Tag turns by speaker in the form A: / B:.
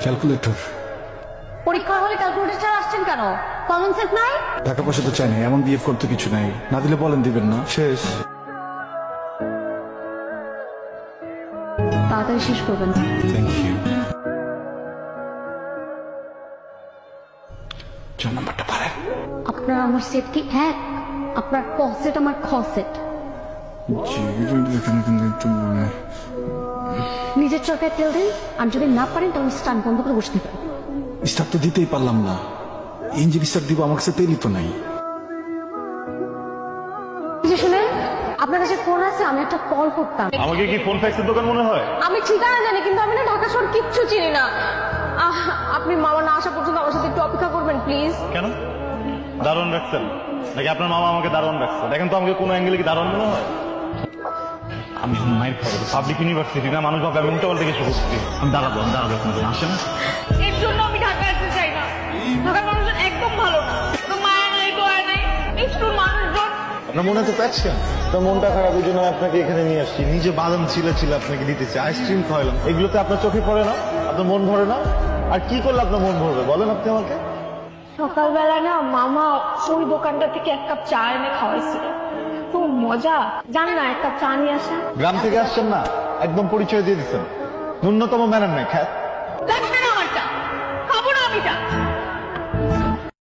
A: Calculator.
B: পরীক্ষা হলে calculator ছাড়া আসছেন কেন? কমন সেন্স নাই?
A: টাকা পয়সা তো চাই না, এমন বিহেভ করতে কিছু নাই। না দিলে বলেন দিবেন না, শেষ।
B: তাড়াতাড়ি শেষ করবেন।
A: Thank you. 4 নাম্বারটা পারেন?
B: আপনার আমার সেট কি এক? আপনার ক সেট আমার খ সেট।
A: জি, এখানে কিন্তু একটু মানে
B: নিজের চরকায় তেল দিন, আর যদি না পারেন তাহলে স্টান বন্ধ করে বসে থাকবেন।
A: স্টার্ট তো দিতেই পারলাম না। ইঞ্জিন স্টার্ট দিব, আমার কাছে তেলই তো নাই।
B: যে শুনেন, আপনার কাছে ফোন আছে, আমি একটা কল করতাম।
C: আমাকে কি ফোন ফ্যাক্সের দোকান মনে হয়?
B: আমি ঠিকানা জানি, কিন্তু আমি না ঢাকা শহর কিচ্ছু চিনি না। আপনি মামা না আসা পর্যন্ত আমার সাথে একটু অপেক্ষা করবেন প্লিজ।
C: কেন? দারুণ রাখছেন নাকি আপনার মামা আমাকে দারুণ রাখছে? দেখেন তো আমাকে কোনো অ্যাঙ্গেলে কি দারুণ মনে হয়? আমি মাইন্ড করবো, পাবলিক ইউনিভার্সিটি না, মানুষ ভাবে আমি উল্টো পাল্টা কিছু করছি। আমি দাঁড়াবো আপনাদের আসেন।
B: এর জন্য আমি ঢাকা আসতে চাই না। ঢাকার মানুষজন একদম ভালো না, কোনো মায়া নাই দয়া নাই। একটু মানুষজন।
C: আপনার মনে তো প্যাচ্ছেন, আপনার মনটা খারাপ, এই জন্য আপনাকে এখানে নিয়ে আসছি। নিজে বাদাম ছিলে আপনাকে দিতেছি, আইসক্রিম খাওয়ালাম, এগুলোতে আপনার চোখে পড়ে না? আপনার মন ভরে না? আর কি করলে আপনার মন ভরবে বলেন আপনি আমাকে?
B: সকালবেলা না মামা ওই দোকানটা থেকে 1 কাপ চা এনে খাওয়াইছিল, খুব মজা। জান না 1 কাপ চা নিয়ে আসা।
C: গ্রাম থেকে আসছেন না, একদম পরিচয় দিয়ে দিচ্ছেন। ন্যূনতম ম্যানার নাই খ্যাত।